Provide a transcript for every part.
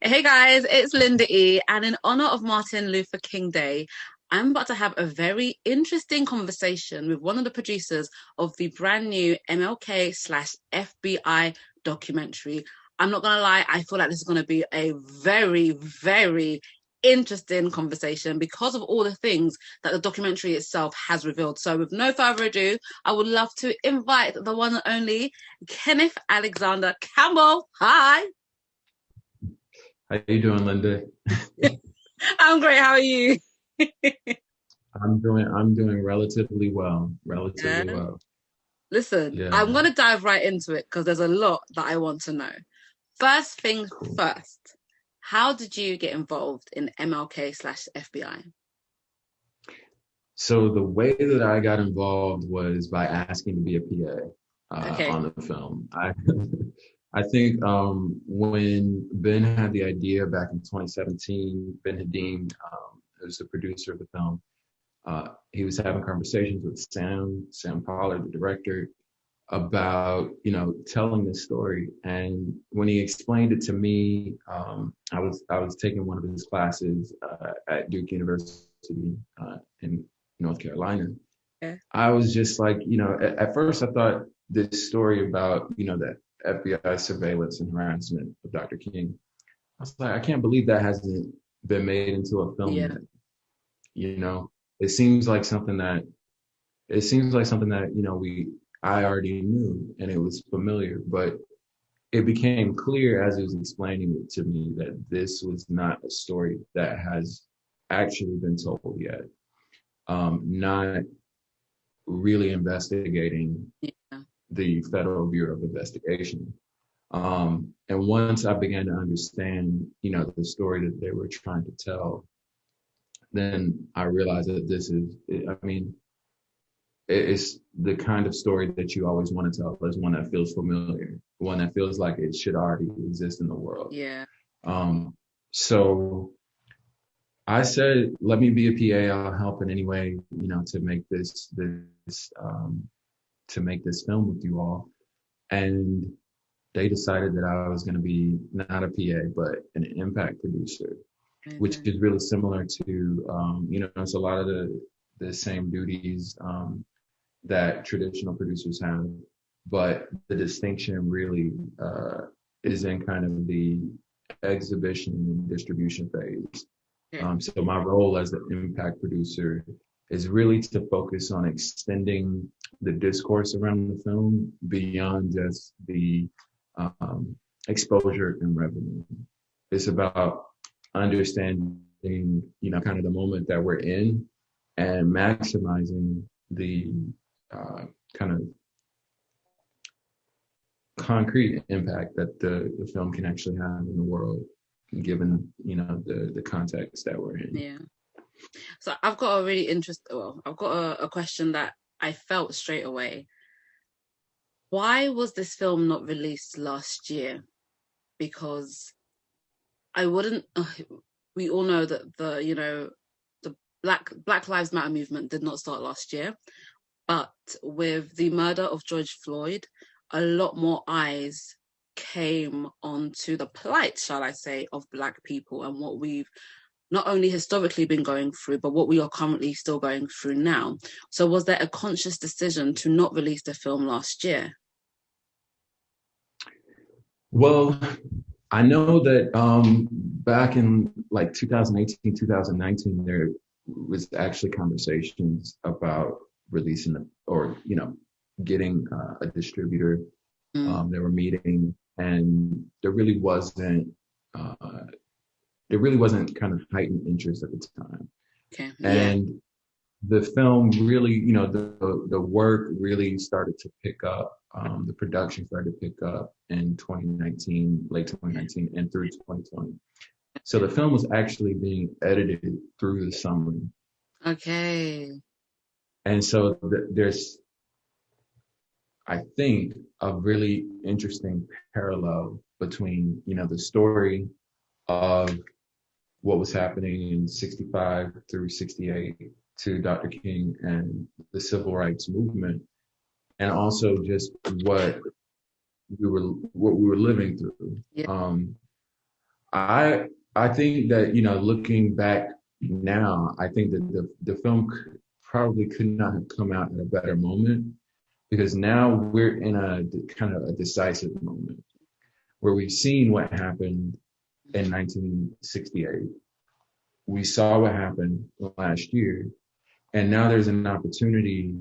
Hey guys, it's Linda E, and in honor of Martin Luther King Day, I'm about to have a very interesting conversation with one of the producers of the brand new MLK slash FBI documentary. I'm not gonna lie, I feel like this is gonna be a very, very interesting conversation because of all the things that the documentary itself has revealed. So, with no further ado, I would love to invite the one and only Kenneth Alexander Campbell. Hi. How you doing, Linda? I'm great. How are you? I'm doing relatively well. Yeah. Relatively well. Listen, I'm Yeah. going to dive right into it because there's a lot that I want to know. First things Cool. first, how did you get involved in MLK slash FBI? So the way that I got involved was by asking to be a PA Okay. on the film. I think when Ben had the idea back in 2017, Ben Hadid, who's the producer of the film, he was having conversations with Sam Pollard, the director, about telling this story. And when he explained it to me, I was taking one of his classes at Duke University in North Carolina. Yeah. I was just like, at first I thought this story about the FBI surveillance and harassment of Dr. King. I was like, I can't believe that hasn't been made into a film Yeah. yet. You know, it seems like something that we I already knew and it was familiar, but it became clear as he was explaining it to me that this was not a story that has actually been told yet. Not really investigating Yeah. the Federal Bureau of Investigation. And once I began to understand, the story that they were trying to tell, then I realized that it's the kind of story that you always want to tell. Is one that feels familiar, one that feels like it should already exist in the world. Yeah. Um, so I said, let me be a PA. I'll help in any way, to make this film with you all. And they decided that I was going to be not a PA, but an impact producer, which Amazing. is really similar to, it's a lot of the same duties that traditional producers have, but the distinction really is in kind of the exhibition and distribution phase. Yeah. So my role as the impact producer is really to focus on extending the discourse around the film beyond just the um, exposure and revenue. It's about understanding, kind of the moment that we're in and maximizing the kind of concrete impact that the film can actually have in the world, given the context that we're in. Yeah. So I've got a really I've got a question that I felt straight away. Why was this film not released last year? Because I wouldn't, we all know that the Black Lives Matter movement did not start last year. But with the murder of George Floyd, a lot more eyes came onto the plight, shall I say, of Black people and what we've not only historically been going through, but what we are currently still going through now. So, was there a conscious decision to not release the film last year? Well, I know that back in like 2018, 2019, there was actually conversations about releasing or getting a distributor. Mm, They were meeting, and uh, there really wasn't kind of heightened interest at the time. okay, yeah, And the film really, the work really started to pick up. The production started to pick up in 2019, late yeah, 2019, and through 2020. So the film was actually being edited through the summer, okay, and so there's, I think, a really interesting parallel between the story of what was happening in 65 through 68 to Dr. King and the civil rights movement, and also just what we were living through. yeah, I I think that, you know, looking back now, I think that the film probably could not have come out at a better moment, because now we're in a kind of a decisive moment where we've seen what happened in 1968. We saw what happened last year, and now there's an opportunity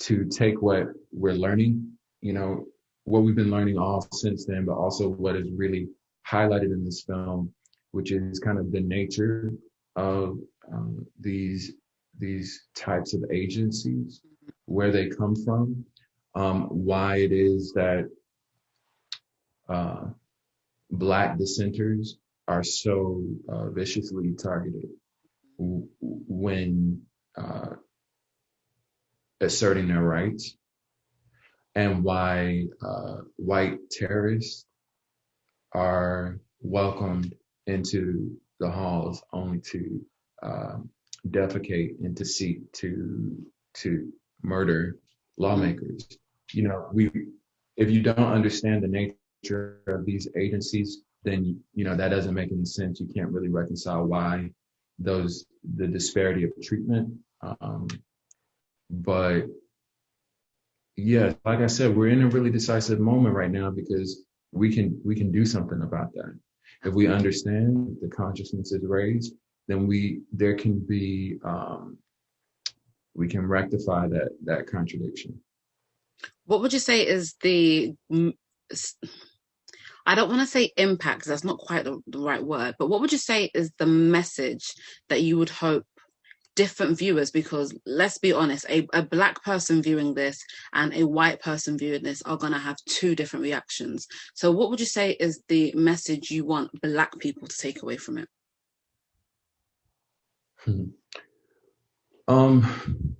to take what we're learning, you know, what we've been learning all since then, but also what is really highlighted in this film, which is kind of the nature of these types of agencies, where they come from, why it is that uh, Black dissenters are so viciously targeted when asserting their rights, and why white terrorists are welcomed into the halls only to uh, defecate and to seek to murder lawmakers. You know, we if you don't understand the nature of these agencies, then you know that doesn't make any sense. You can't really reconcile why the disparity of treatment. But yeah, like I said, we're in a really decisive moment right now, because we can do something about that. If we understand the consciousness is raised, then there can be we can rectify that contradiction. What would you say is I don't want to say impact, 'cause that's not quite the right word, but what would you say is the message that you would hope different viewers, because let's be honest, a Black person viewing this and a white person viewing this are going to have two different reactions. So what would you say is the message you want Black people to take away from it? Hmm. Um,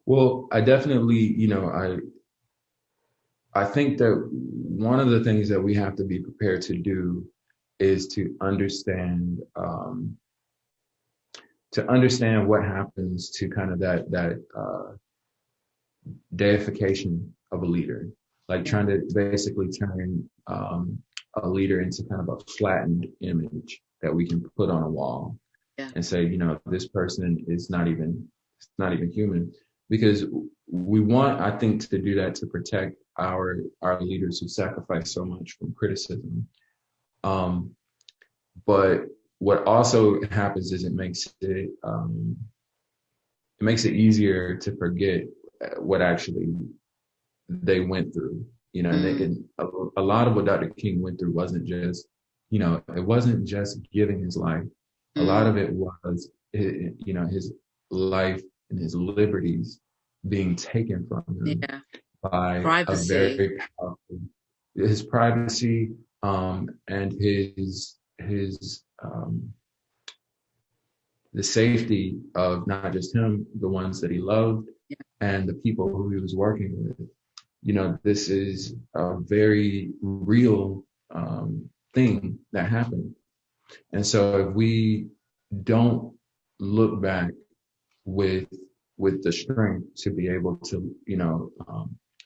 well, I definitely, you know, I think that one of the things that we have to be prepared to do is to understand what happens to kind of that deification of a leader, like Yeah. trying to basically turn a leader into kind of a flattened image that we can put on a wall Yeah. and say, you know, this person is not even human, because we want, I think, to do that to protect our leaders who sacrifice so much from criticism. Um, but what also happens is it makes it easier to forget what actually they went through. You know, and a lot of what Dr. King went through wasn't just, you know, it wasn't just giving his life. A lot of it was, you know, his life and his liberties being taken from him Yeah. by a Privacy. very powerful, his privacy, and his the safety of not just him, the ones that he loved, Yeah. and the people who he was working with. You know, this is a very real thing that happened. And so if we don't look back with with the strength to be able to, you know,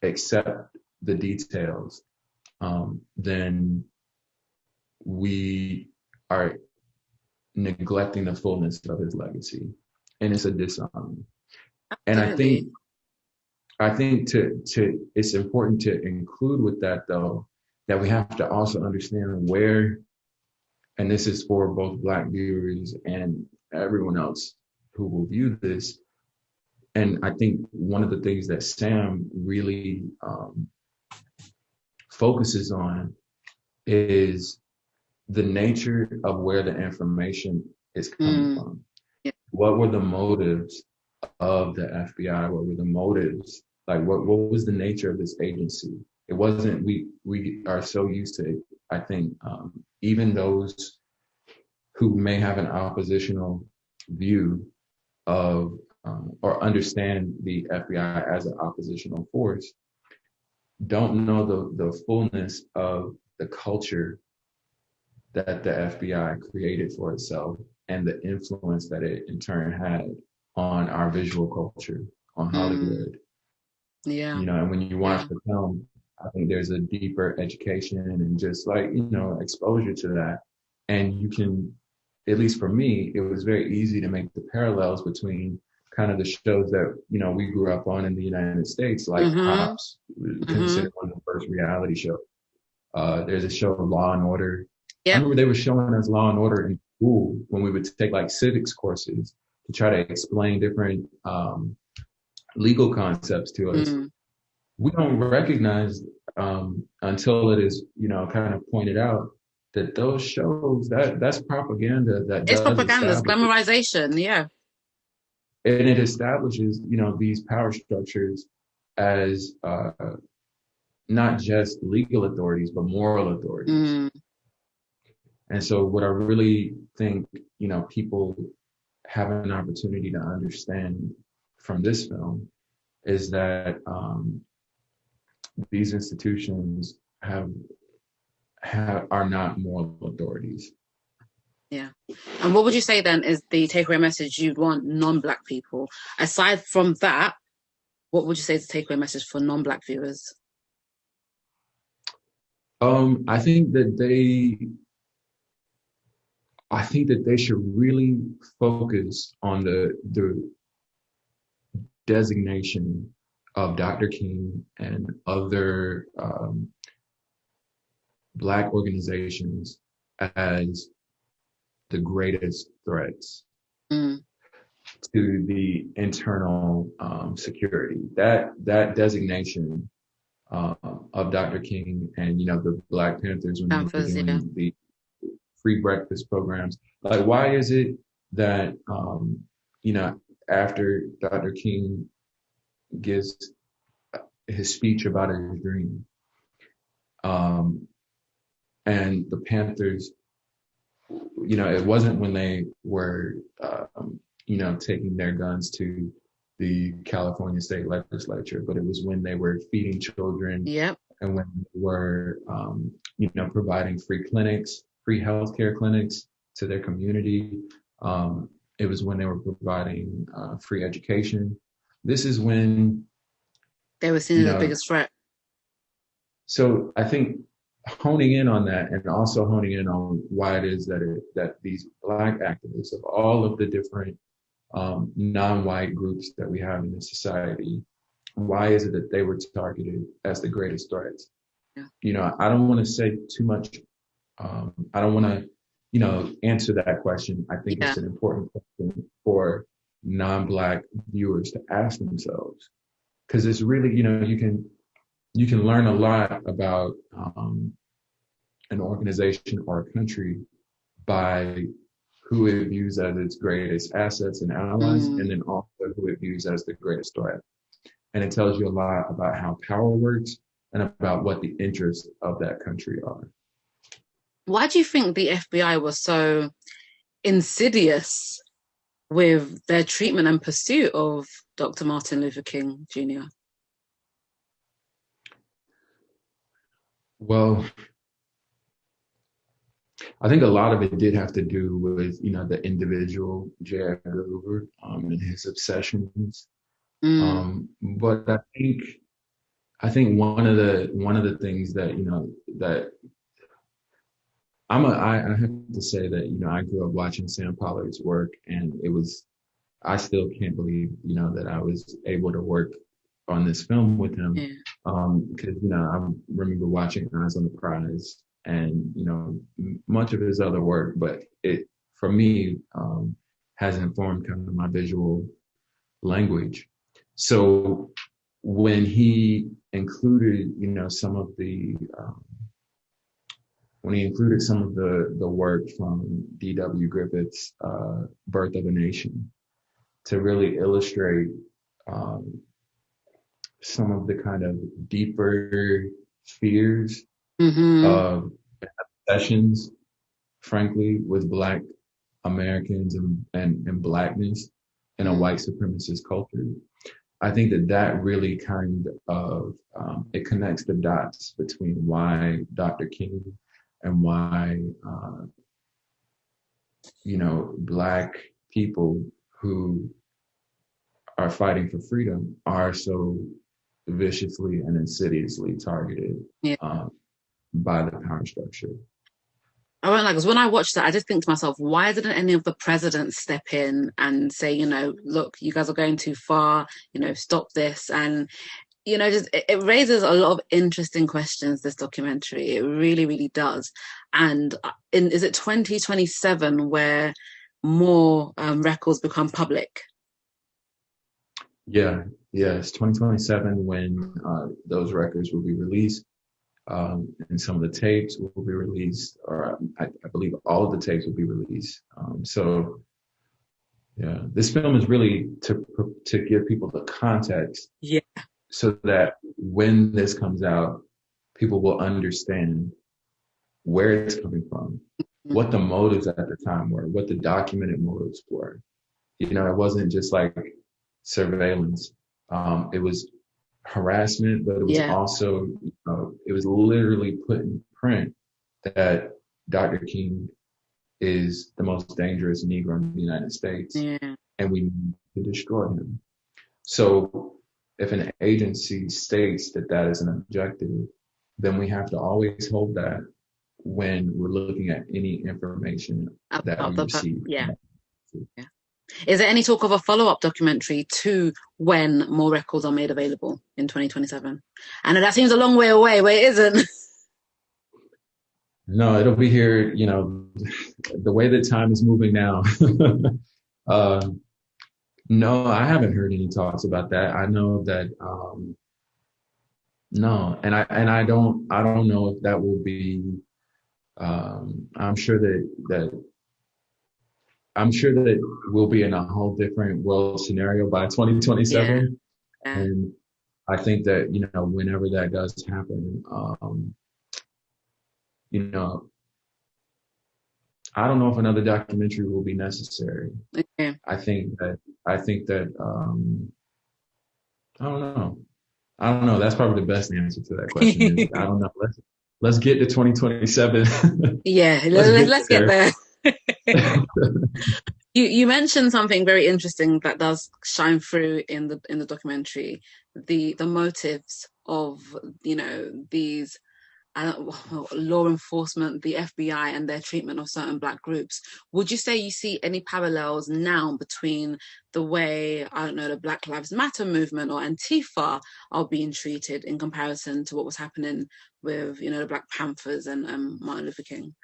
accept the details, then we are neglecting the fullness of his legacy, and it's a dishonor. And Absolutely. I think to it's important to include with that, though, that we have to also understand where, and this is for both Black viewers and everyone else who will view this. And I think one of the things that Sam really focuses on is the nature of where the information is coming Mm. from. Yeah. What were the motives of the FBI? What were the motives? Like what was the nature of this agency? It wasn't, we are so used to, I think, even those who may have an oppositional view of or understand the FBI as an oppositional force, don't know the fullness of the culture that the FBI created for itself, and the influence that it in turn had on our visual culture, on Mm. Hollywood. Yeah. You know, and when you watch Yeah. the film, I think there's a deeper education and just like, exposure to that. And you can, at least for me, it was very easy to make the parallels between kind of the shows that, we grew up on in the United States, like Mm-hmm. Cops, Mm-hmm. considered one of the first reality shows. There's a show, Law and Order. I Yep. remember they were showing us Law and Order in school when we would take like civics courses to try to explain different legal concepts to us. Mm. We don't recognize until it is, kind of pointed out that those shows that's propaganda that It's does propaganda, it's establish, glamorization. Yeah. and it establishes, these power structures as not just legal authorities but moral authorities. Mm. And so, what I really think, people have an opportunity to understand from this film is that these institutions are not moral authorities. Yeah. And what would you say then is the takeaway message you'd want non-Black people? Aside from that, what would you say is the takeaway message for non-Black viewers? I think that they should really focus on the designation of Dr. King and other Black organizations as the greatest threats Mm. to the internal security. That designation of Dr. King and the Black Panthers when they were Panthers, yeah. doing the free breakfast programs. Like, why is it that after Dr. King gives his speech about his dream, and the Panthers, it wasn't when they were, taking their guns to the California state legislature, but it was when they were feeding children. Yep. And when they were, providing free clinics, free healthcare clinics to their community. It was when they were providing free education. This is when they were seen as the biggest threat. So I think honing in on that, and also honing in on why it is that these Black activists of all of the different non-white groups that we have in this society, why is it that they were targeted as the greatest threats? Yeah. I don't want to say too much. I don't want to, answer that question. I think it's an important question for non-Black viewers to ask themselves, because it's really, you can learn a lot about an organization or a country by who it views as its greatest assets and allies, and then also who it views as the greatest threat. And it tells you a lot about how power works and about what the interests of that country are. Why do you think the FBI was so insidious with their treatment and pursuit of Dr. Martin Luther King Jr.? Well, I think a lot of it did have to do with, the individual J. Edgar Hoover and his obsessions. But I think one of the things that, that I have to say that, I grew up watching Sam Pollard's work, and I still can't believe, that I was able to work on this film with him. Because, I remember watching Eyes on the Prize and, much of his other work, but it, for me, has informed kind of my visual language. So when he included, some of the, work from D.W. Griffith's Birth of a Nation to really illustrate some of the kind of deeper fears of obsessions, frankly, with Black Americans and Blackness in a white supremacist culture. I think that really kind of, it connects the dots between why Dr. King and why, Black people who are fighting for freedom are so viciously and insidiously targeted Yeah. by the power structure. I won't lie, because when I watched that, I did think to myself, why didn't any of the presidents step in and say, look, you guys are going too far, stop this? And, just it raises a lot of interesting questions, this documentary. It really, really does. And is it 2027 where more records become public? Yeah, it's 2027 when those records will be released. And some of the tapes will be released, or I believe all of the tapes will be released. So, yeah, this film is really to give people the context, Yeah, so that when this comes out, people will understand where it's coming from, what the motives at the time were, what the documented motives were. It wasn't just like surveillance. It was harassment, but it was yeah, also, it was literally put in print that Dr. King is the most dangerous Negro in the United States, yeah. and we need to destroy him. So if an agency states that that is an objective, then we have to always hold that when we're looking at any information that we receive. Yeah. Yeah. Is there any talk of a follow-up documentary to when more records are made available in 2027? I know that seems a long way away, but it isn't. No, it'll be here, the way that time is moving now. No, I haven't heard any talks about that. I know that, no, and I don't know if that will be, I'm sure that we'll be in a whole different world scenario by 2027. Yeah. And I think that, whenever that does happen, I don't know if another documentary will be necessary. Okay. I think that, I don't know. I don't know. That's probably the best answer to that question. Is, I don't know. Let's get to 2027. Yeah, let's get there. You mentioned something very interesting that does shine through in the documentary, the motives of these law enforcement, the FBI, and their treatment of certain Black groups. Would you say you see any parallels now between the way, the Black Lives Matter movement or Antifa are being treated in comparison to what was happening with, the Black Panthers and Martin Luther King?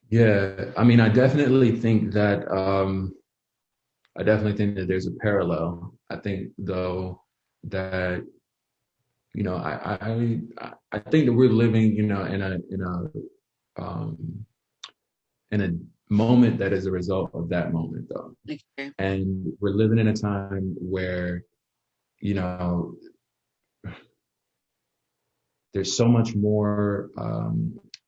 Yeah, I mean, I definitely think that there's a parallel. I think though that I think that we're living, in a moment that is a result of that moment, though. Okay. And we're living in a time where, there's so much more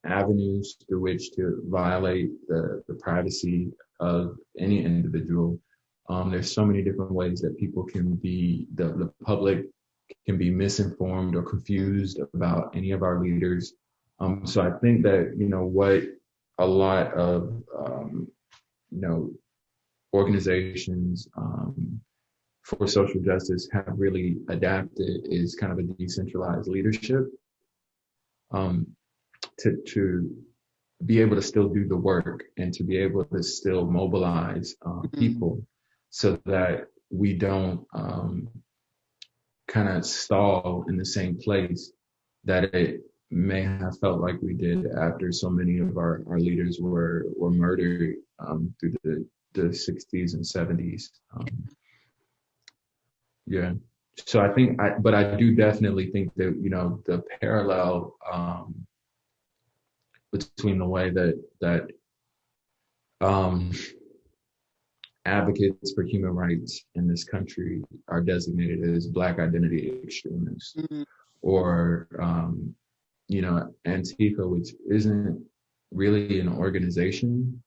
avenues through which to violate the privacy of any individual. There's so many different ways that people can be, the public can be misinformed or confused about any of our leaders. So I think that, what a lot of, organizations for social justice have really adapted is kind of a decentralized leadership, to be able to still do the work and to be able to still mobilize people so that we don't kind of stall in the same place that it may have felt like we did after so many of our leaders were murdered through the 60s and 70s. Yeah. So I think, but I do definitely think that, the parallel between the way that advocates for human rights in this country are designated as Black identity extremists, or Antifa, which isn't really an organization.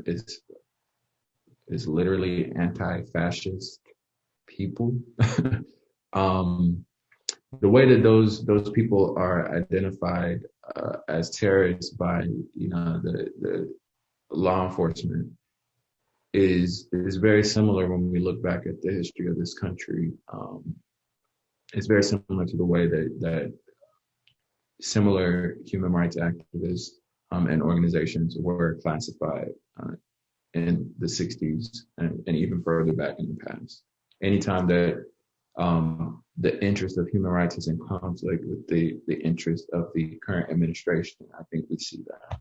It's literally anti-fascist people. The way that those people are identified as terrorists by the law enforcement is very similar when we look back at the history of this country. It's very similar to the way that similar human rights activists and organizations were classified in the 60s and even further back in the past. Anytime that the interest of human rights is in conflict with the interest of the current administration, I think we see that.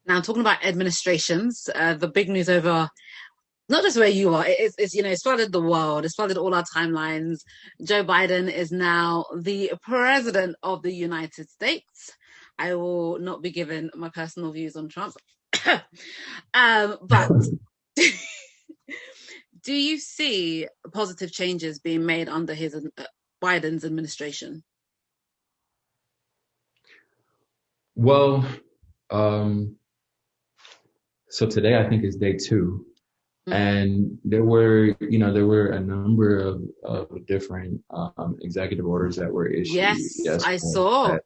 Now, talking about administrations, the big news over not just where you are, it's flooded the world, it's flooded all our timelines. Joe Biden is now the president of the United States. I will not be giving my personal views on Trump. But do you see positive changes being made under his Biden's administration? Well, so today I think is day 2. And there were a number of different executive orders that were issued. Yes, I saw.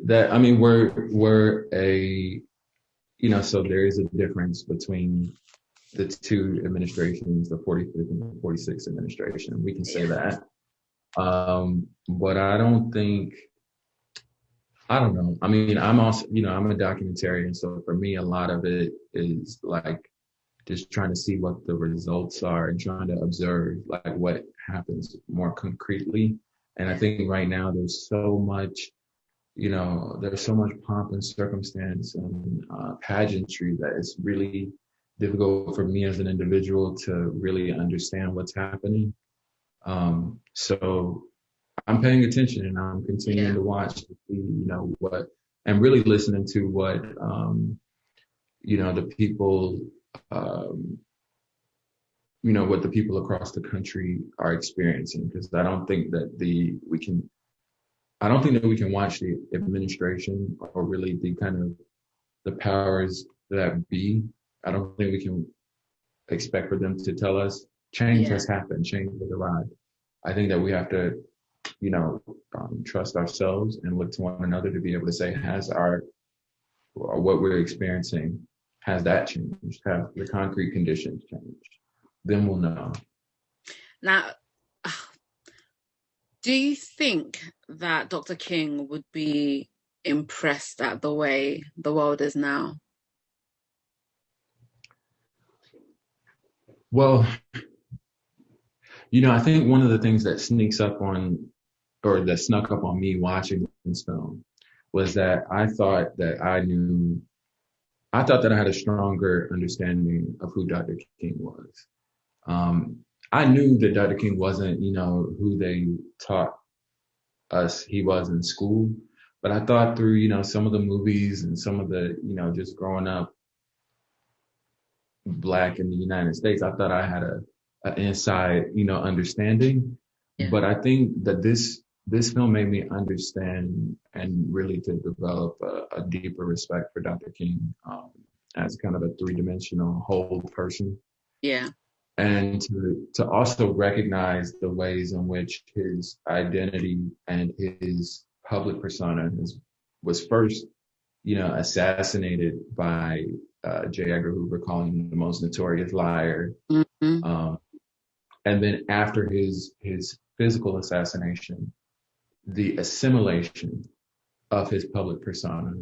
That I mean, were a, so there is a difference between the 2 administrations, the 45th and the 46th administration. We can say that. But I don't know. I mean, I'm also, I'm a documentarian. So for me, a lot of it is like just trying to see what the results are and trying to observe like what happens more concretely. And I think right now there's so much pomp and circumstance and pageantry that it's really difficult for me as an individual to really understand what's happening. So I'm paying attention and I'm continuing to watch to see, what, and really listening to what, the people, what the people across the country are experiencing, because I don't think that we can watch the administration or really the kind of the powers that be. I don't think we can expect for them to tell us change has happened, change has arrived. I think that we have to, trust ourselves and look to one another to be able to say, what we're experiencing, has that changed? Have the concrete conditions changed? Then we'll know. Now, do you think that Dr. King would be impressed at the way the world is now? Well, I think one of the things that that snuck up on me watching this film was that I thought that I had a stronger understanding of who Dr. King was. I knew that Dr. King wasn't, who they taught us he was in school, but I thought through, some of the movies and some of the, just growing up Black in the United States, I thought I had an inside, understanding. Yeah. But I think that this film made me understand and really to develop a deeper respect for Dr. King as kind of a 3-dimensional whole person. Yeah. And to also recognize the ways in which his identity and his public persona was first, assassinated by J. Edgar Hoover, calling him the most notorious liar. Mm-hmm. And then after his physical assassination, the assimilation of his public persona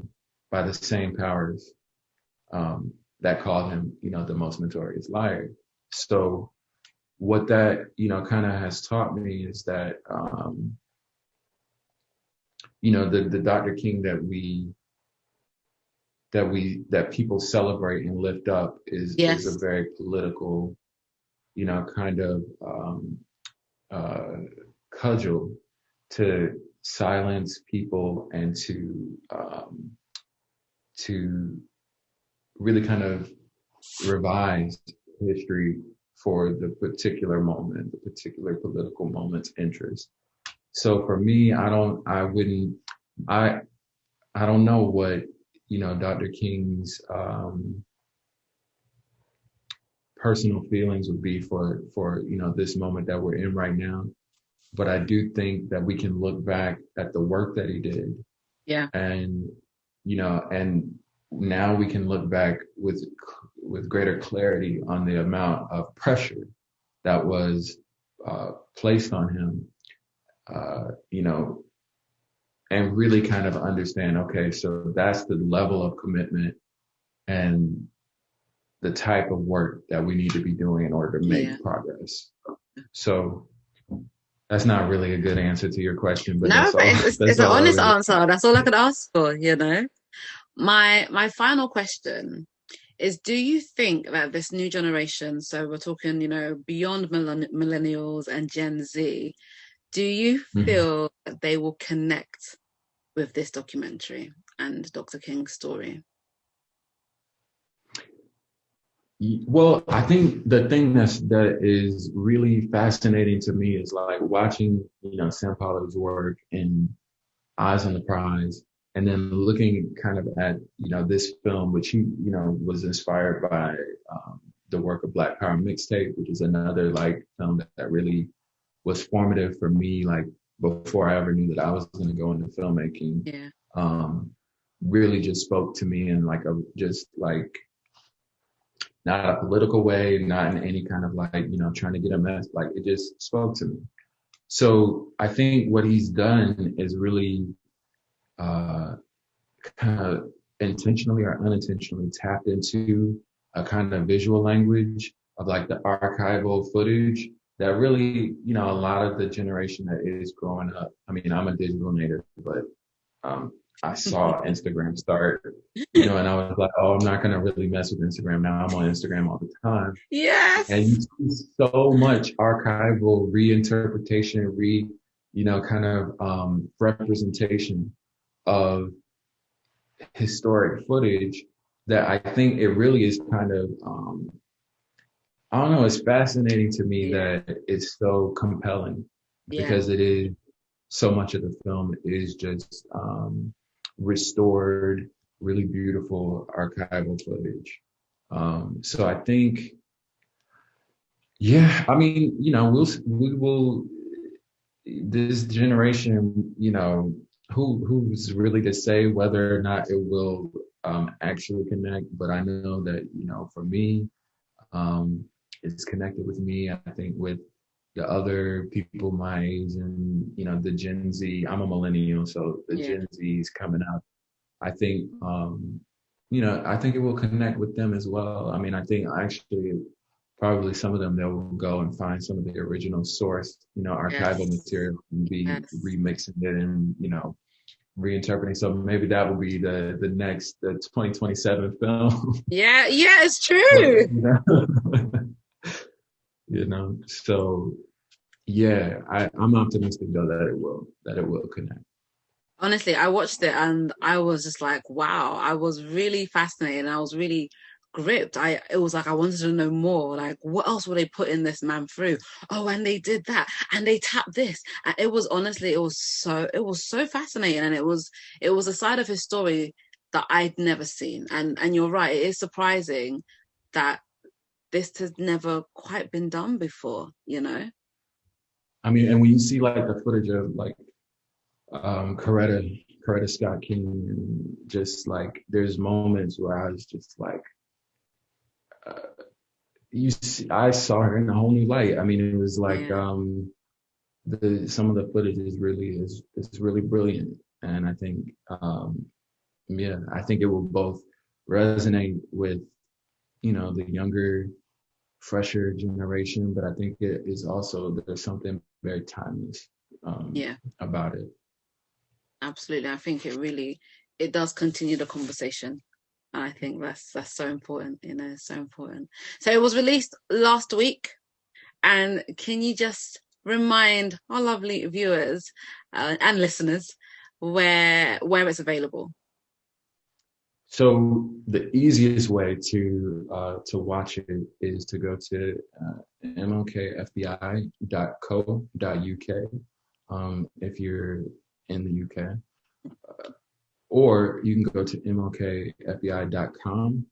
by the same powers that called him, the most notorious liar. So what that, kind of has taught me is that, the Dr. King that people celebrate and lift up is a very political, kind of cudgel to silence people and to really kind of revise history for the particular moment, the particular political moment's interest. So for me, I don't know what, Dr. King's personal feelings would be for this moment that we're in right now. But I do think that we can look back at the work that he did. Yeah. And, and now we can look back with greater clarity on the amount of pressure that was placed on him, you know, and really kind of understand, okay, so that's the level of commitment and the type of work that we need to be doing in order to Yeah. make progress. So that's not really a good answer to your question, but No, that's but all. it's That's an all I honest really. answer. That's all I could ask for, you know. My final question is, do you think that this new generation, so we're talking, you know, beyond millennials and Gen Z, do you Mhm. feel that they will connect with this documentary and Dr. King's story? Well, I think the thing that is really fascinating to me is like watching, you know, Sam Pollard's work in Eyes on the Prize, and then looking kind of at, you know, this film, which you know, was inspired by the work of Black Power Mixtape, which is another like film that really was formative for me, like before I ever knew that I was going to go into filmmaking. Yeah. Um, really just spoke to me in like a just like not a political way, not in any kind of like, you know, trying to get a mess. Like it just spoke to me. So I think what he's done is really uh, kind of intentionally or unintentionally tapped into a kind of visual language of like the archival footage that really, you know, a lot of the generation that is growing up. I mean, I'm a digital native, but um, I saw Instagram start, you know, and I was like, oh, I'm not going to really mess with Instagram now. I'm on Instagram all the time. And you Yes. see so much archival reinterpretation, you know, kind of representation of historic footage that I think it really is kind of, I don't know, it's fascinating to me Yeah. that it's so compelling Yeah. because it is so much of the film is just restored, really beautiful archival footage. So I think, yeah, I mean, you know, we will, this generation, you know, who's really to say whether or not it will actually connect, but I know that, you know, for me, um, it's connected with me. I think with the other people my age and, you know, the Gen Z, I'm a millennial, so the Yeah. Gen Zs coming up, I think, you know, I think it will connect with them as well. I mean, I think actually probably some of them they will go and find some of the original source, you know, archival Yes. material and be Yes. remixing it and, you know, reinterpreting. So maybe that will be the 2027 film. Yeah. Yeah, it's But, true. you know, you know, so yeah, I'm optimistic though that it will connect. Honestly, I watched it and I was just like, wow, I was really fascinated and I was really gripped. It was like I wanted to know more. Like, what else would they put in this man through? Oh, and they did that and they tapped this. And it was honestly, it was so fascinating. And it was a side of his story that I'd never seen. And you're right, it is surprising that this has never quite been done before, you know? I mean, and when you see like the footage of like Coretta Scott King, and just like there's moments where I was just like, uh, I saw her in a whole new light. I mean, it was like Yeah. the some of the footage is really brilliant, and I think yeah, I think it will both resonate with, you know, the younger, fresher generation, but I think it is also there's something very timeless Yeah. about it. Absolutely. I think it does continue the conversation. And I think that's so important, you know, so important. So it was released last week. And can you just remind our lovely viewers and listeners where it's available? So the easiest way to watch it is to go to mlkfbi.co.uk if you're in the UK, or you can go to mlkfbi.com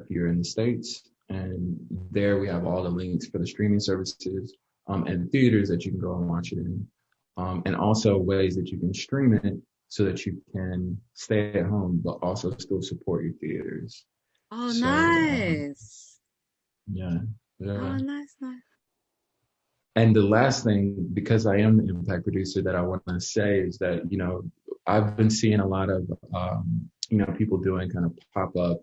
if you're in the States, and there we have all the links for the streaming services and theaters that you can go and watch it in, and also ways that you can stream it so that you can stay at home, but also still support your theaters. Oh, So, nice. yeah, Oh, yeah. nice, nice. And the last thing, because I am the impact producer, that I want to say is that, I've been seeing a lot of, people doing kind of pop up.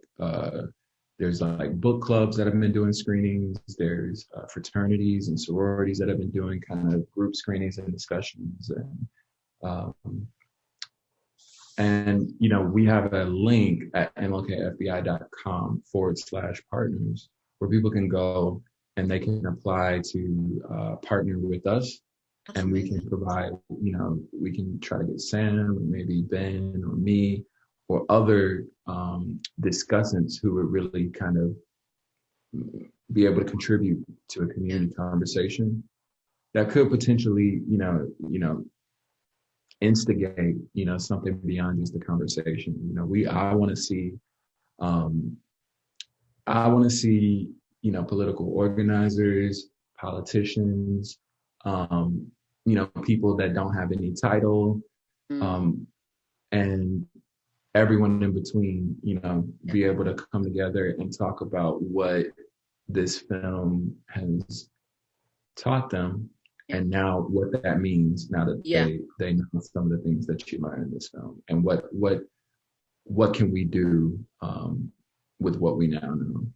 There's like book clubs that have been doing screenings. There's fraternities and sororities that have been doing kind of group screenings and discussions. Um, we have a link at mlkfbi.com/partners where people can go and they can apply to partner with us. That's And we can amazing. provide, we can try to get Sam or maybe Ben or me or other discussants who would really kind of be able to contribute to a Yeah. community conversation that could potentially, instigate, something beyond just a conversation. Um, I want to see, political organizers, politicians, people that don't have any title, Mm, um, and everyone in between, yeah. be able to come together and talk about what this film has taught them, Yeah. and now what that means now that Yeah. they know some of the things that you learned in this film, and what can we do with what we now know.